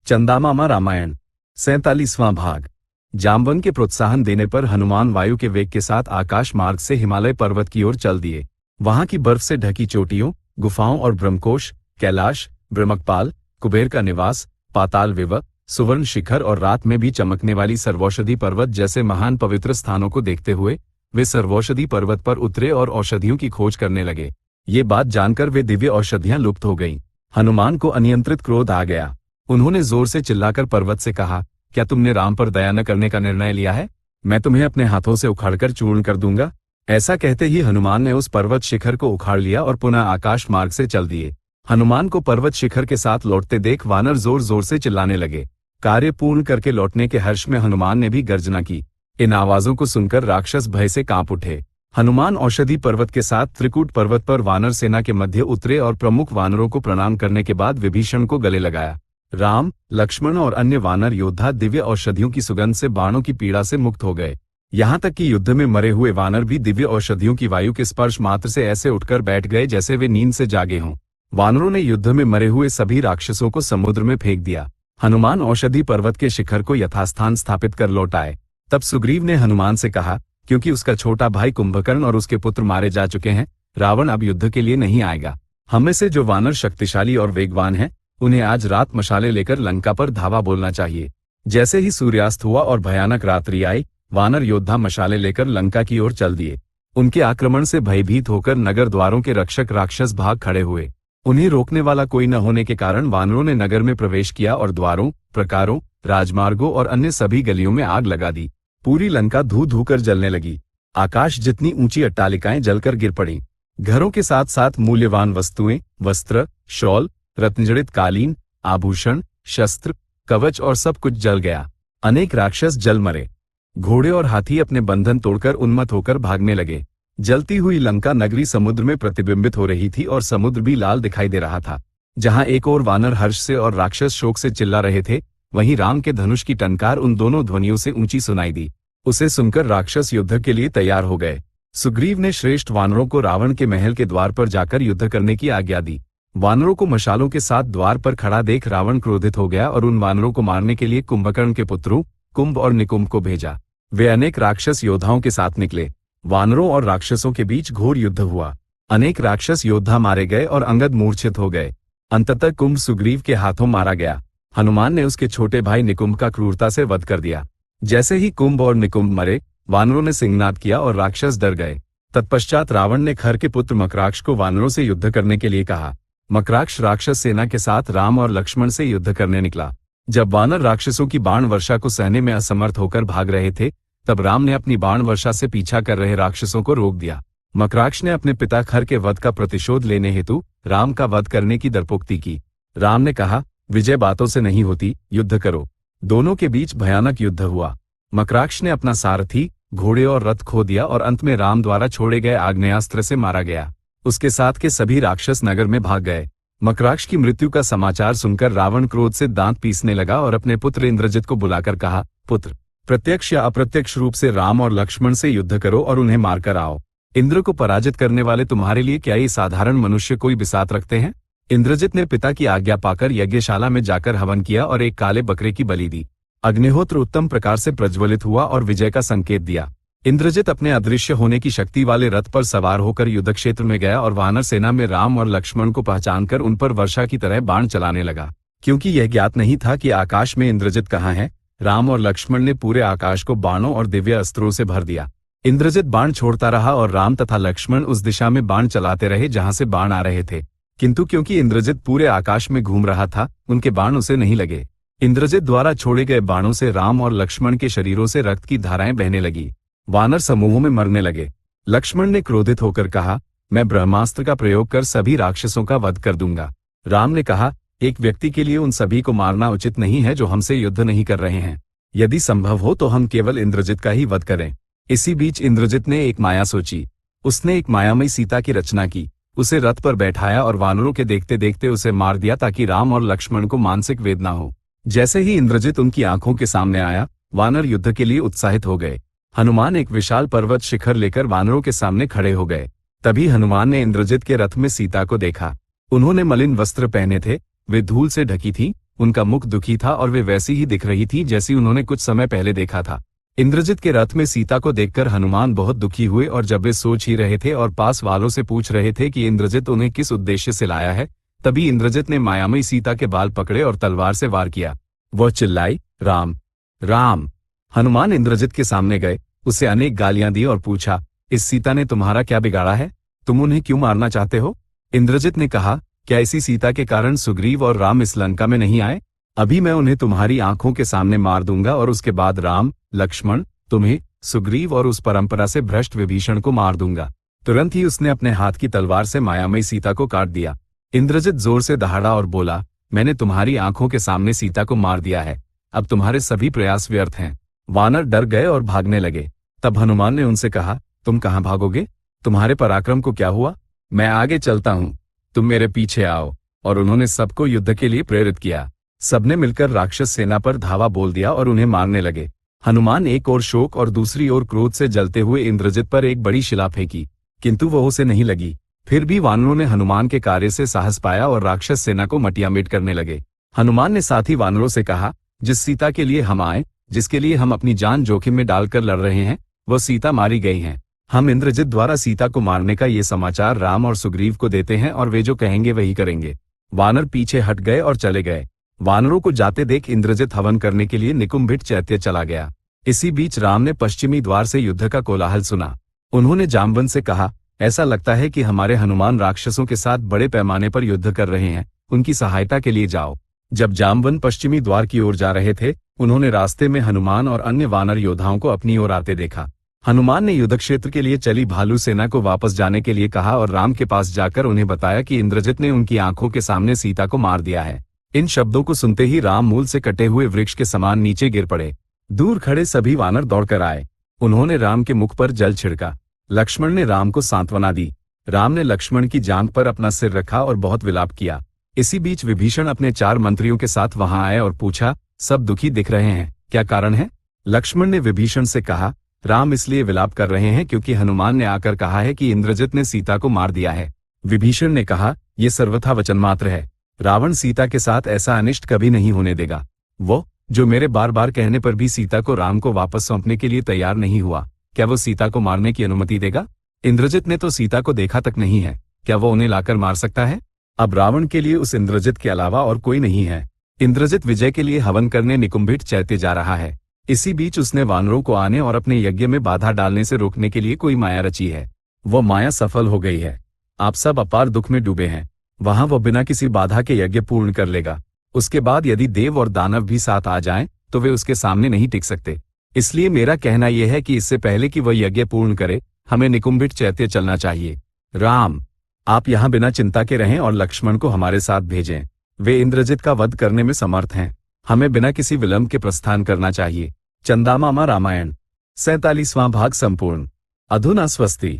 चंदामामा रामायण 47वां भाग। जाम्बवन के प्रोत्साहन देने पर हनुमान वायु के वेग के साथ आकाश मार्ग से हिमालय पर्वत की ओर चल दिए। वहां की बर्फ से ढकी चोटियों, गुफाओं और ब्रह्मकोश, कैलाश, ब्रह्मकपाल, कुबेर का निवास, पाताल विवह, सुवर्ण शिखर और रात में भी चमकने वाली सर्वौषधि पर्वत जैसे महान पवित्र स्थानों को देखते हुए वे सर्वौषधि पर्वत पर उतरे और औषधियों की खोज करने लगे। ये बात जानकर वे दिव्य औषधियां लुप्त हो गईं। हनुमान को अनियंत्रित क्रोध आ गया। उन्होंने जोर से चिल्लाकर पर्वत से कहा, क्या तुमने राम पर दया न करने का निर्णय लिया है? मैं तुम्हें अपने हाथों से उखाड़कर चूर्ण कर दूंगा। ऐसा कहते ही हनुमान ने उस पर्वत शिखर को उखाड़ लिया और पुनः आकाश मार्ग से चल दिए। हनुमान को पर्वत शिखर के साथ लौटते देख वानर जोर जोर से चिल्लाने लगे। कार्य पूर्ण करके लौटने के हर्ष में हनुमान ने भी गर्जना की। इन आवाजों को सुनकर राक्षस भय से कांप उठे। हनुमान औषधि पर्वत के साथ त्रिकूट पर्वत पर वानर सेना के मध्य उतरे और प्रमुख वानरों को प्रणाम करने के बाद विभीषण को गले लगाया। राम, लक्ष्मण और अन्य वानर योद्धा दिव्य औषधियों की सुगंध से बाणों की पीड़ा से मुक्त हो गए। यहाँ तक कि युद्ध में मरे हुए वानर भी दिव्य औषधियों की वायु के स्पर्श मात्र से ऐसे उठकर बैठ गए जैसे वे नींद से जागे हों। वानरों ने युद्ध में मरे हुए सभी राक्षसों को समुद्र में फेंक दिया। हनुमान औषधि पर्वत के शिखर को यथास्थान स्थापित कर लौट आए। तब सुग्रीव ने हनुमान से कहा, क्योंकि उसका छोटा भाई कुंभकर्ण और उसके पुत्र मारे जा चुके हैं, रावण अब युद्ध के लिए नहीं आएगा। हमें से जो वानर शक्तिशाली और वेगवान हैं, उन्हें आज रात मशाले लेकर लंका पर धावा बोलना चाहिए। जैसे ही सूर्यास्त हुआ और भयानक रात्रि आई, वानर योद्धा मशाले लेकर लंका की ओर चल दिए। उनके आक्रमण से भयभीत होकर नगर द्वारों के रक्षक राक्षस भाग खड़े हुए। उन्हें रोकने वाला कोई न होने के कारण वानरों ने नगर में प्रवेश किया और द्वारों, प्राकारों, राजमार्गों और अन्य सभी गलियों में आग लगा दी। पूरी लंका धू धू कर जलने लगी। आकाश जितनी ऊंची अट्टालिकाएं जलकर गिर पड़ी। घरों के साथ साथ मूल्यवान वस्तुएं, वस्त्र, शॉल, रत्नजड़ित कालीन, आभूषण, शस्त्र, कवच और सब कुछ जल गया। अनेक राक्षस जल मरे। घोड़े और हाथी अपने बंधन तोड़कर उन्मत्त होकर भागने लगे। जलती हुई लंका नगरी समुद्र में प्रतिबिंबित हो रही थी और समुद्र भी लाल दिखाई दे रहा था। जहां एक और वानर हर्ष से और राक्षस शोक से चिल्ला रहे थे, वहीं राम के धनुष की टंकार उन दोनों ध्वनियों से ऊंची सुनाई दी। उसे सुनकर राक्षस युद्ध के लिए तैयार हो गए। सुग्रीव ने श्रेष्ठ वानरों को रावण के महल के द्वार पर जाकर युद्ध करने की आज्ञा दी। वानरों को मशालों के साथ द्वार पर खड़ा देख रावण क्रोधित हो गया और उन वानरों को मारने के लिए कुंभकर्ण के पुत्रों कुंभ और निकुंभ को भेजा। वे अनेक राक्षस योद्धाओं के साथ निकले। वानरों और राक्षसों के बीच घोर युद्ध हुआ। अनेक राक्षस योद्धा मारे गए और अंगद मूर्छित हो गए। अंततः कुंभ सुग्रीव के हाथों मारा गया। हनुमान ने उसके छोटे भाई निकुंभ का क्रूरता से वध कर दिया। जैसे ही कुंभ और निकुंभ मरे, वानरों ने सिंहनाद किया और राक्षस डर गए। तत्पश्चात रावण ने खर के पुत्र मकराक्ष को वानरों से युद्ध करने के लिए कहा। मकराक्ष राक्षस सेना के साथ राम और लक्ष्मण से युद्ध करने निकला। जब वानर राक्षसों की बाण वर्षा को सहने में असमर्थ होकर भाग रहे थे, तब राम ने अपनी बाण वर्षा से पीछा कर रहे राक्षसों को रोक दिया। मकराक्ष ने अपने पिता खर के वध का प्रतिशोध लेने हेतु राम का वध करने की दरपोक्ति की। राम ने कहा, विजय बातों से नहीं होती, युद्ध करो। दोनों के बीच भयानक युद्ध हुआ। मकराक्ष ने अपना सारथी, घोड़े और रथ खो दिया और अंत में राम द्वारा छोड़े गए आग्नेयास्त्र से मारा गया। उसके साथ के सभी राक्षस नगर में भाग गए। मकराक्ष की मृत्यु का समाचार सुनकर रावण क्रोध से दांत पीसने लगा और अपने पुत्र इंद्रजित को बुलाकर कहा, पुत्र, प्रत्यक्ष या अप्रत्यक्ष रूप से राम और लक्ष्मण से युद्ध करो और उन्हें मारकर आओ। इंद्र को पराजित करने वाले तुम्हारे लिए क्या ये साधारण मनुष्य कोई बिसात रखते हैं? इंद्रजित ने पिता की आज्ञा पाकर यज्ञशाला में जाकर हवन किया और एक काले बकरे की बलि दी। अग्निहोत्र उत्तम प्रकार से प्रज्वलित हुआ और विजय का संकेत दिया। इंद्रजित अपने अदृश्य होने की शक्ति वाले रथ पर सवार होकर युद्ध क्षेत्र में गया और वानर सेना में राम और लक्ष्मण को पहचानकर उन पर वर्षा की तरह बाण चलाने लगा। क्योंकि यह ज्ञात नहीं था कि आकाश में इंद्रजित कहाँ है, राम और लक्ष्मण ने पूरे आकाश को बाणों और दिव्य अस्त्रों से भर दिया। इंद्रजित बाण छोड़ता रहा और राम तथा लक्ष्मण उस दिशा में बाण चलाते रहे जहां से बाण आ रहे थे। किंतु क्योंकि इंद्रजित पूरे आकाश में घूम रहा था, उनके बाण उसे नहीं लगे। इंद्रजित द्वारा छोड़े गए बाणों से राम और लक्ष्मण के शरीरों से रक्त की धाराएं बहने लगी। वानर समूहों में मरने लगे। लक्ष्मण ने क्रोधित होकर कहा, मैं ब्रह्मास्त्र का प्रयोग कर सभी राक्षसों का वध कर दूंगा। राम ने कहा, एक व्यक्ति के लिए उन सभी को मारना उचित नहीं है जो हमसे युद्ध नहीं कर रहे हैं। यदि संभव हो तो हम केवल इंद्रजित का ही वध करें। इसी बीच इंद्रजित ने एक माया सोची। उसने एक मायामयी सीता की रचना की, उसे रथ पर बैठाया और वानरों के देखते देखते उसे मार दिया ताकि राम और लक्ष्मण को मानसिक वेदना हो। जैसे ही इंद्रजित उनकी आंखों के सामने आया, वानर युद्ध के लिए उत्साहित हो गए। हनुमान एक विशाल पर्वत शिखर लेकर वानरों के सामने खड़े हो गए। तभी हनुमान ने इंद्रजित के रथ में सीता को देखा। उन्होंने मलिन वस्त्र पहने थे, वे धूल से ढकी थीं, उनका मुख दुखी था और वे वैसी ही दिख रही थी जैसी उन्होंने कुछ समय पहले देखा था। इंद्रजित के रथ में सीता को देखकर हनुमान बहुत दुखी हुए और जब वे सोच ही रहे थे और पास वालों से पूछ रहे थे कि इंद्रजित उन्हें किस उद्देश्य से लाया है, तभी इंद्रजित ने मायामयी सीता के बाल पकड़े और तलवार से वार किया। वह चिल्लाई, राम राम। हनुमान इंद्रजित के सामने गए, उसे अनेक गालियां दी और पूछा, इस सीता ने तुम्हारा क्या बिगाड़ा है? तुम उन्हें क्यों मारना चाहते हो? इंद्रजित ने कहा, क्या इसी सीता के कारण सुग्रीव और राम इस लंका में नहीं आए? अभी मैं उन्हें तुम्हारी आंखों के सामने मार दूंगा और उसके बाद राम, लक्ष्मण, तुम्हें, सुग्रीव और उस परंपरा से भ्रष्ट विभीषण को मार दूंगा। तुरंत ही उसने अपने हाथ की तलवार से मायामयी सीता को काट दिया। इंद्रजित जोर से दहाड़ा और बोला, मैंने तुम्हारी आंखों के सामने सीता को मार दिया है, अब तुम्हारे सभी प्रयास व्यर्थ हैं। वानर डर गए और भागने लगे। तब हनुमान ने उनसे कहा, तुम कहाँ भागोगे? तुम्हारे पराक्रम को क्या हुआ? मैं आगे चलता हूँ, तुम मेरे पीछे आओ। और उन्होंने सबको युद्ध के लिए प्रेरित किया। सबने मिलकर राक्षस सेना पर धावा बोल दिया और उन्हें मारने लगे। हनुमान एक ओर शोक और दूसरी ओर क्रोध से जलते हुए इंद्रजित पर एक बड़ी शिला फेंकी, किंतु वह उसे नहीं लगी। फिर भी वानरों ने हनुमान के कार्य से साहस पाया और राक्षस सेना को मटियामेट करने लगे। हनुमान ने साथ ही वानरों से कहा, जिस सीता के लिए हम आए, जिसके लिए हम अपनी जान जोखिम में डालकर लड़ रहे हैं, वह सीता मारी गई है। हम इंद्रजित द्वारा सीता को मारने का ये समाचार राम और सुग्रीव को देते हैं और वे जो कहेंगे वही करेंगे। वानर पीछे हट गए और चले गए। वानरों को जाते देख इंद्रजित हवन करने के लिए निकुंभिट चैत्य चला गया। इसी बीच राम ने पश्चिमी द्वार से युद्ध का कोलाहल सुना। उन्होंने जामवंत से कहा, ऐसा लगता है कि हमारे हनुमान राक्षसों के साथ बड़े पैमाने पर युद्ध कर रहे हैं, उनकी सहायता के लिए जाओ। जब जामवंत पश्चिमी द्वार की ओर जा रहे थे, उन्होंने रास्ते में हनुमान और अन्य वानर योद्धाओं को अपनी ओर आते देखा। हनुमान ने युद्ध क्षेत्र के लिए चली भालू सेना को वापस जाने के लिए कहा और राम के पास जाकर उन्हें बताया कि इंद्रजित ने उनकी आंखों के सामने सीता को मार दिया है। इन शब्दों को सुनते ही राम मूल से कटे हुए वृक्ष के समान नीचे गिर पड़े। दूर खड़े सभी वानर दौड़कर आए। उन्होंने राम के मुख पर जल छिड़का। लक्ष्मण ने राम को सांत्वना दी। राम ने लक्ष्मण की जांघ पर अपना सिर रखा और बहुत विलाप किया। इसी बीच विभीषण अपने 4 मंत्रियों के साथ वहां आए और पूछा, सब दुखी दिख रहे हैं, क्या कारण है? लक्ष्मण ने विभीषण से कहा, राम इसलिए विलाप कर रहे हैं क्योंकि हनुमान ने आकर कहा है कि इंद्रजित ने सीता को मार दिया है। विभीषण ने कहा, यह सर्वथा वचन मात्र है। रावण सीता के साथ ऐसा अनिष्ट कभी नहीं होने देगा। वो, जो मेरे बार बार कहने पर भी सीता को राम को वापस सौंपने के लिए तैयार नहीं हुआ, क्या वो सीता को मारने की अनुमति देगा? इंद्रजित ने तो सीता को देखा तक नहीं है, क्या वो उन्हें लाकर मार सकता है? अब रावण के लिए उस इंद्रजित के अलावा और कोई नहीं है। इंद्रजित विजय के लिए हवन करने निकुंभिट चैत्य जा रहा है। इसी बीच उसने वानरों को आने और अपने यज्ञ में बाधा डालने से रोकने के लिए कोई माया रची है। वो माया सफल हो गई है। आप सब अपार दुख में डूबे हैं। वहां वो बिना किसी बाधा के यज्ञ पूर्ण कर लेगा। उसके बाद यदि देव और दानव भी साथ आ जाएं, तो वे उसके सामने नहीं टिक सकते। इसलिए मेरा कहना यह है कि इससे पहले कि वह यज्ञ पूर्ण करे, हमें निकुंभिट चैत्य चलना चाहिए। राम, आप यहाँ बिना चिंता के रहें और लक्ष्मण को हमारे साथ भेजें। वे इंद्रजित का वध करने में समर्थ हैं। हमें बिना किसी विलंब के प्रस्थान करना चाहिए। चंदामामा रामायण 47वां भाग संपूर्ण। अधुना स्वस्ति।